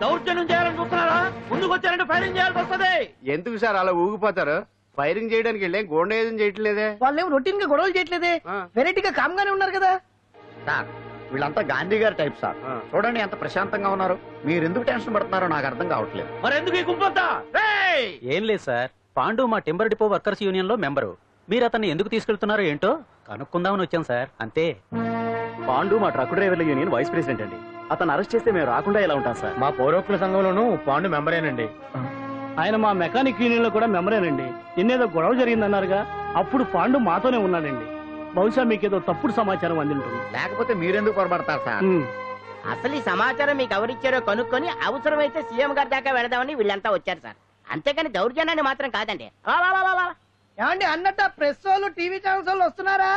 దౌర్జన్యం చేయాలని చూస్తున్నారా? ముందుకు వచ్చారంటే ఫైరింగ్ చేయాల్సి వస్తుంది. ఎందుకు సార్ అలా ఊగిపోతారు? ఫైరింగ్ చేయడానికి వెళ్ళే గోండేజం చేయట్లేదే. వాళ్ళేం రొటీన్ గా గొడవలు చేయట్లేదే, వెరైటీగా కామ్ గానే ఉన్నారు కదా సార్. వీళ్ళంతా గాంధీ గారి టైప్ సార్. చూడండి ఎంత ప్రశాంతంగా ఉన్నారు. మీరు ఎందుకు టెన్షన్ పడుతున్నారో నాకు అర్థం కావట్లేదు. మరి ఎందుకు ఈ గుంపంతా? ఏం లేదు సార్, పాండు మా టింబర్ డిపో వర్కర్స్ యూనియన్ లో మెంబరు. మీరు అతన్ని ఎందుకు తీసుకెళ్తున్నారో ఏంటో కనుక్కుందామని వచ్చాం సార్, అంతే. పాండు మా ట్రక్ డ్రైవర్ల యూనియన్ వైస్ ప్రెసిడెంట్ అండి. అతను అరెస్ట్ చేస్తే మేము రాకుండా ఎలా ఉంటాం సార్? మా పౌరోక్తుల సంఘంలోనూ పాండు మెంబరేనండి. ఆయన మా మెకానిక్ యూనియన్ లో కూడా మెంబరేనండి. నిన్నేదో గొడవ జరిగిందన్నారుగా, అప్పుడు పాండు మాతోనే ఉన్నాడండి. బహుశా మీకేదో తప్పుడు సమాచారం అందింటుంది. లేకపోతే మీరెందుకు పొరపడతారు సార్? అసలు ఈ సమాచారం మీకు ఎవరిచ్చారో కనుక్కొని అవసరమైతే సీఎం గారి దాకా వెళదామని వీళ్ళంతా వచ్చారు సార్. అంతేకాని దౌర్జన్యాన్ని మాత్రం కాదండి. ఏమండి అన్నట్టు ప్రెస్ వాళ్ళు టీవీ ఛానల్స్ వాళ్ళు వస్తున్నారా?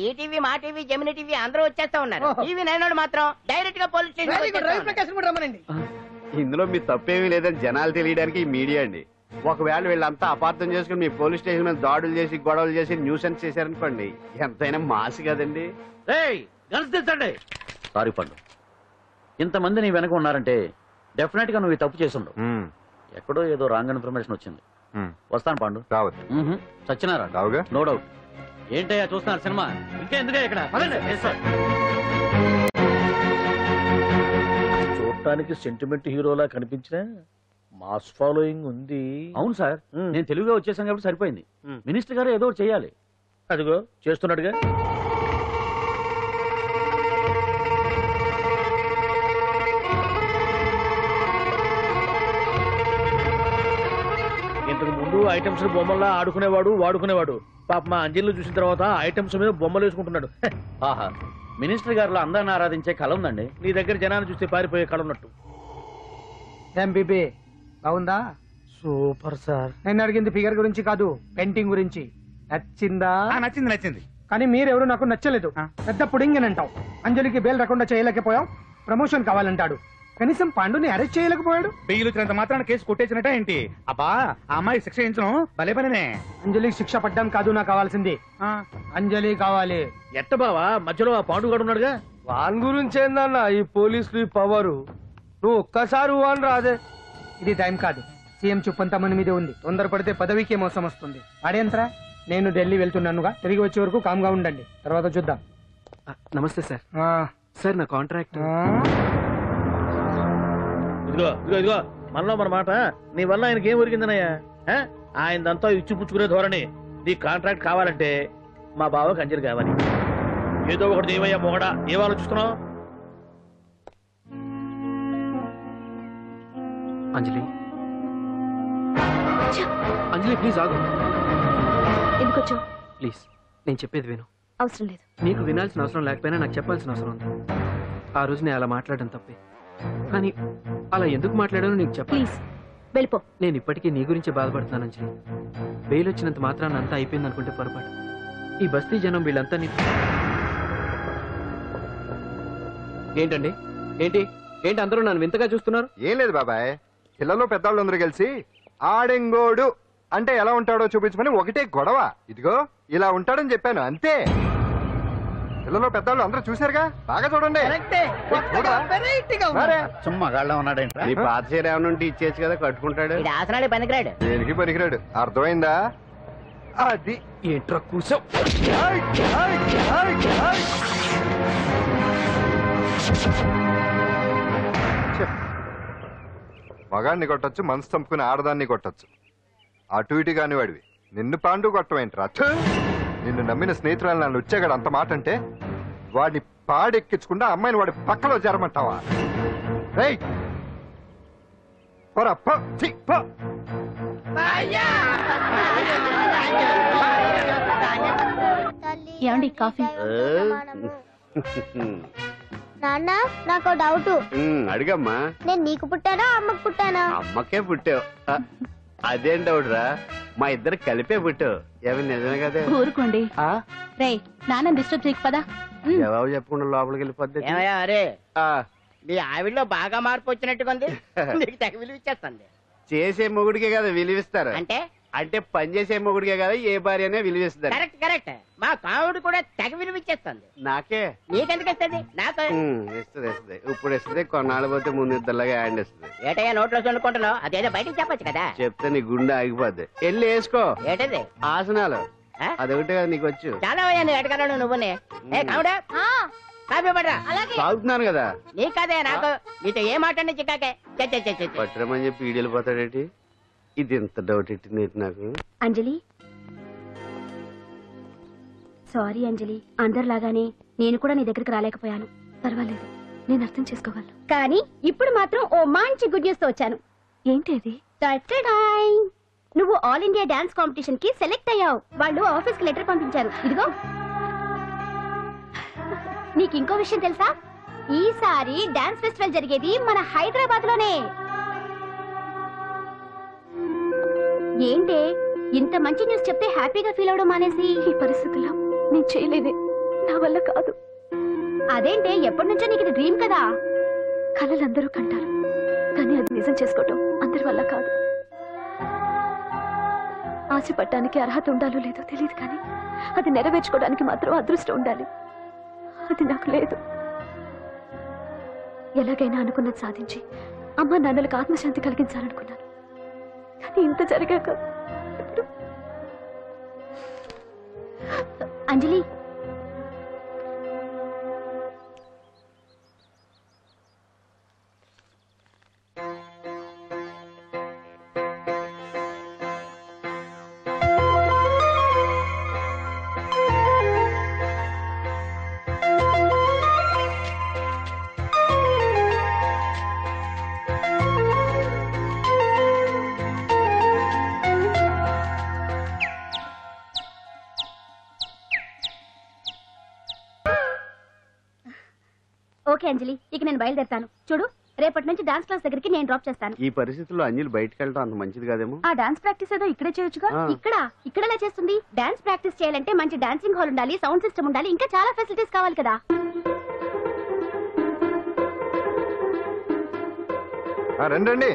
ఈటీవీ, మా టీవీ, జెమిని టీవీ అందరూ వచ్చేస్తా ఉన్నారు. టీవీ 9 మాత్రం డైరెక్ట్ గా పోలీస్ స్టేషన్. ఇందులో మీ తప్పేమీ లేదని జనాలు తెలియడానికి ఈ మీడియా అండి. ఒకవేళ వీళ్ళంతా అపార్థం చేసుకుని మీ పోలీస్ స్టేషన్ మీద దాడులు చేసి గొడవలు చేసి న్యూసెన్స్ చేశారనుకోండి, ఎంతైనా మాసి కదండి. సారీ పండు, ఇంతమంది నీ వెనక ఉన్నారంటే డెఫినెట్ గా నువ్వు తప్పు చేసిండు. ఎక్కడో ఏదో రాంగ్ ఇన్ఫర్మేషన్ వచ్చింది. వస్తాను పాండు. రావచ్చు. సత్యనారా? No doubt. ఏంటయ్యా చూస్తున్నారు సినిమా? ఇంకా ఎందుకే ఇక్కడ? చూడటానికి సెంటిమెంట్ హీరోలా కనిపించినా మాస్ ఫాలోయింగ్ ఉంది. అవును సార్, నేను తెలుగుగా వచ్చేసాను కాబట్టి సరిపోయింది. మినిస్టర్ గారు ఏదో చేయాలి. అదిగో చేస్తున్నాడుగా. ఇంతకు ముందు ఐటమ్స్ బొమ్మల్లా ఆడుకునేవాడు, వాడుకునేవాడు. పాప మా అంజలిలో చూసిన తర్వాత ఐటమ్స్ మీద బొమ్మలు వేసుకుంటున్నాడు. ఆహా, మినిస్టర్ గారిలో అందరిని ఆరాధించే కళ ఉందండి. నీ దగ్గర జనాన్ని చూస్తే పారిపోయే కళ ఉన్నట్టు. ఎంబీబీ బాగుందా? Super sir. నేను అడిగింది ఫిగర్ గురించి కాదు, పెయింటింగ్ గురించి. నచ్చిందా? నచ్చింది. కానీ మీరెవరు నాకు నచ్చలేదు. పెద్ద పుడింగ్ అంటావు. అంజలికి బెయిల్ రాకుండా చేయలేకపోయావు, ప్రమోషన్ కావాలంటాడు. కనీసం పాండుని అరెస్ట్ చేయలేకపోయాడు. బెయిల్ వచ్చినంత మాత్రాన కేసు కొట్టేసినట్ట ఏంటి? అబ్బా, ఆ అమ్మాయి శిక్ష వేయించడం భలే పనినే. అంజలికి శిక్ష పడ్డం కాదు నాకు కావాల్సింది. అంజలి కావాలి. ఎట్ట బావా, మధ్యలో ఆ పాండుగాడు ఉన్నాడుగా. వాన్ గురించి ఏందన్నా ఈ పోలీసులు పవరు? నువ్వు ఒక్కసారి వాన్ రాదే. ఇది టైం కాదు. సీఎం చూపంతా మన మీద ఉంది. తొందరపడితే పదవికి మోసం వస్తుంది. అడేంతరా, నేను ఢిల్లీ వెళ్తున్నానుగా. తిరిగి వచ్చే వరకు కామ్గా ఉండండి, తర్వాత చూద్దాం. నమస్తే సార్. సార్ నా కాంట్రాక్ట్. ఇదిగో మనలో మన మాట. నీ వల్ల ఆయనకి ఏం ఒరిగిందనయ్యా? ఆయనదంతా ఇచ్చిపుచ్చుకునే ధోరణి. నీ కాంట్రాక్ట్ కావాలంటే మా బావకి అంజలి కావాలి. ఏదో ఒకటి ఏమయ్యా మొగడా, ఏం ఆలోచిస్తున్నావు? అంజలి, అంజలి ప్లీజ్ ఆగు. ఎందుకొచ్చో? ప్లీజ్ నేను చెప్పేది విను. అవసరం లేదు. నీకు వినాల్సిన అవసరం లేకపోయినా నాకు చెప్పాల్సిన అవసరం ఉంది. ఆ రోజు నేను అలా మాట్లాడడం తప్పే, కానీ అలా ఎందుకు మాట్లాడానో నీకు చెప్ప. ప్లీజ్ వెళ్ళిపో. నేను ఇప్పటికీ నీ గురించి బాధపడుతున్నాను అంజలి. బెయిల్ వచ్చినంత మాత్రాన్ని అంతా అయిపోయింది అనుకుంటే పొరపాటు. ఈ బస్తీ జనం వీళ్ళంతా ఏంటండి? ఏంటి అందరూ నన్ను వింతగా చూస్తున్నారు? ఏం లేదు బాబాయ్, పిల్లలు పెద్దవాళ్ళు అందరూ కలిసి ఆడెంగోడు అంటే ఎలా ఉంటాడో చూపించమని ఒకటే గొడవ. ఇదిగో ఇలా ఉంటాడని చెప్పాను అంతే. పిల్లలు పెద్దవాళ్ళు అందరూ చూశారుగా, బాగా చూడండి. చుమ్మగాళ్ళ ఉన్నాడేంట్రా? నీ పాత చీర ఏమైనా ఉంటే ఇచ్చేసి కదా, కట్టుకుంటాడు. పనికిరాడు. దేనికి పనికిరాడు, అర్థమైందా? అది ఏంట్రా కూసావ్? మగాన్ని కొట్టచ్చు, మనసు చంపుకుని ఆడదాన్ని కొట్టచ్చు. అటు ఇటు కాని వాడివి నిన్ను పాండు కొట్టమేంట్రా? నిన్ను నమ్మిన స్నేహితురాలు నన్ను వచ్చాగాడు అంత మాట అంటే వాడిని పాడెక్కించకుండా అమ్మాయిని వాడి పక్కలో చేరమంటావా? ఏమండి కాఫీ? నాన్న నాకు డౌట్. అడిగమ్మా. నేను నీకు పుట్టానా అమ్మకు పుట్టానా? అమ్మకే పుట్టావు. అదేం డౌట్ రా, మా ఇద్దరు కలిపే పుట్టావు. ఏమి నిజమే కదా? ఊరుకోండి. రే నాన్న డిస్టర్బ్ చేయకు పదా. జవాబు చెప్పకుండా లోపలికి వెళ్ళిపోద్ది. అరే నీ ఆవిడలో బాగా మార్పు వచ్చినట్టుగా ఉంది. నీకు తెగ విలువ ఇచ్చేస్తుంది. చేసే మొగుడికే కదా విలువిస్తారు. అంటే అంటే పనిచేసే మొగుడికే కదా ఏ భార్య అనే విలువిస్తుంది. Correct correct. మా కావుడు కూడా తెగ విలువిచ్చేస్తుంది. నాకే నీకెందుకు ఇస్తుంది? నాకు ఇస్తుంది. ఇప్పుడు ఇస్తుంది, కొన్నాళ్ళు పోతే ముందు ఇద్దరులాగా హ్యాండ్ ఇస్తుంది. ఏటయ్యా నోట్లో చల్లుకుంటున్నావు? అదేదో బయటికి చెప్పొచ్చు కదా. చెప్తే నీ గుండె ఆగిపోద్ది. వెళ్ళి వేసుకో. ఏటది? ఆసనాలు అదొకటి కదా నీకు వచ్చు. చాలా అయ్యా నువ్వు ఎటకరాడు నువ్వునే. ఏ కావుడా కాఫీ పడరా. తాగుతున్నాను కదా. నీ కదే నాకు నీతో ఏ మాట్లాడి చిక్కాకే. పట్టరమని చెప్పి ఈడు వెళ్ళిపోతాడేంటి? ఇది ఎంత డౌట్ ఎట్టింది నాకు. అంజలి సారీ అంజలి, అందరిలాగానే నేను కూడా నీ దగ్గరికి రాలేకపోయాను. పర్వాలేదు, నేను అర్థం చేసుకోగలను. కానీ ఇప్పుడు మాత్రం ఓ మంచి గుడ్ న్యూస్ తో వచ్చాను. ఏంటి అది? నువ్వు ఆల్ ఇండియా డాన్స్ కాంపిటీషన్ కి సెలెక్ట్ అయ్యావు. వాళ్ళు ఆఫీస్ కి లెటర్ పంపించారు. ఇదిగో. నీకు ఇంకో విషయం తెలుసా? ఈసారి డాన్స్ ఫెస్టివల్ జరిగేది మన హైదరాబాద్ లోనే. ఏంటే ఇంత మంచి న్యూస్ చెప్తే హ్యాపీగా ఫీల్ అవడం మానేసి? ఈ పరిస్థితుల్లో నేను చేయలేదే, నా వల్ల కాదు. అదేంటే ఎప్పటి నుంచో నీకు ఇది డ్రీమ్ కదా? కళలు అందరూ కంటారు, కానీ అది నిజం చేసుకోవటం అందరి వల్ల కాదు. ఆశపడటానికి అర్హత ఉండాలో లేదో తెలియదు, కానీ అది నెరవేర్చుకోవడానికి మాత్రం అదృష్టం ఉండాలి. అది నాకు లేదు. ఎలాగైనా అనుకున్నది సాధించి అమ్మ నాన్నలకు ఆత్మశాంతి కలిగించాలనుకున్నాను. కానీ ఇంత జరిగాక అంజలి, ఓకే అంజలి, ఇక నేను బయలుదేరుతాను. చూడు, రేపటి నుంచి డాన్స్ క్లాస్ దగ్గరికి నేను డ్రాప్ చేస్తాను. ఈ పరిస్థితుల్లో అంజలి బయటకు వెళ్ళడం అంత మంచిది కాదేమో. ఆ డాన్స్ ప్రాక్టీస్ ఏదో ఇక్కడే చేయొచ్చుగా. ఇక్కడ ఎలా చేస్తుంది? డాన్స్ ప్రాక్టీస్ చేయాలంటే మంచి డాన్సింగ్ హాల్ ఉండాలి, సౌండ్ సిస్టమ్ ఉండాలి, ఇంకా చాలా ఫెసిలిటీస్ కావాలి కదా. రండి.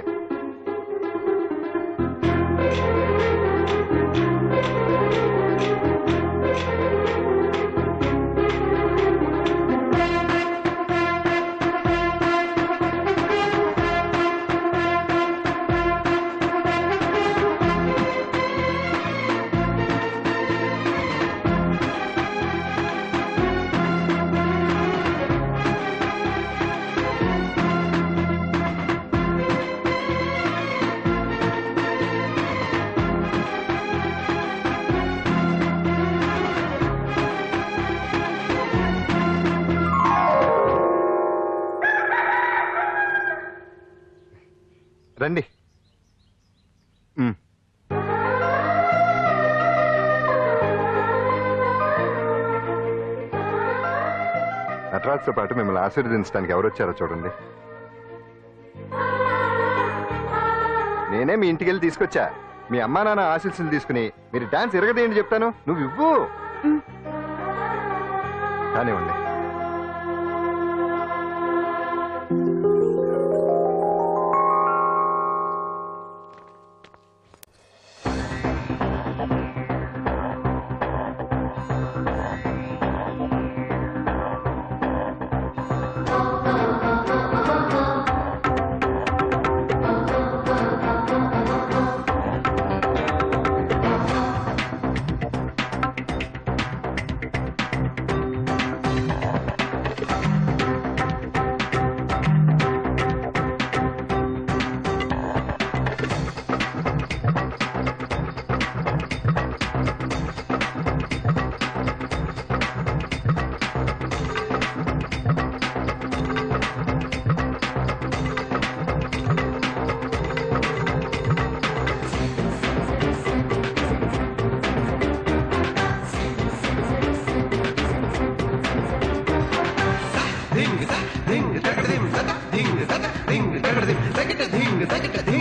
రండి. నటరాజ్తో పాటు మిమ్మల్ని ఆశీర్వదించడానికి ఎవరు వచ్చారో చూడండి. నేనే మీ ఇంటికి వెళ్ళి తీసుకొచ్చా. మీ అమ్మా నాన్న ఆశీస్సులు తీసుకుని మీరు డాన్స్ ఎరగదేంటి చెప్తాను. నువ్వు ఇవ్వు. కానివ్వండి. ding, ding, ding, ding, ding, ding, ding, ding, ding, ding, ding, ding, ding, ding, ding,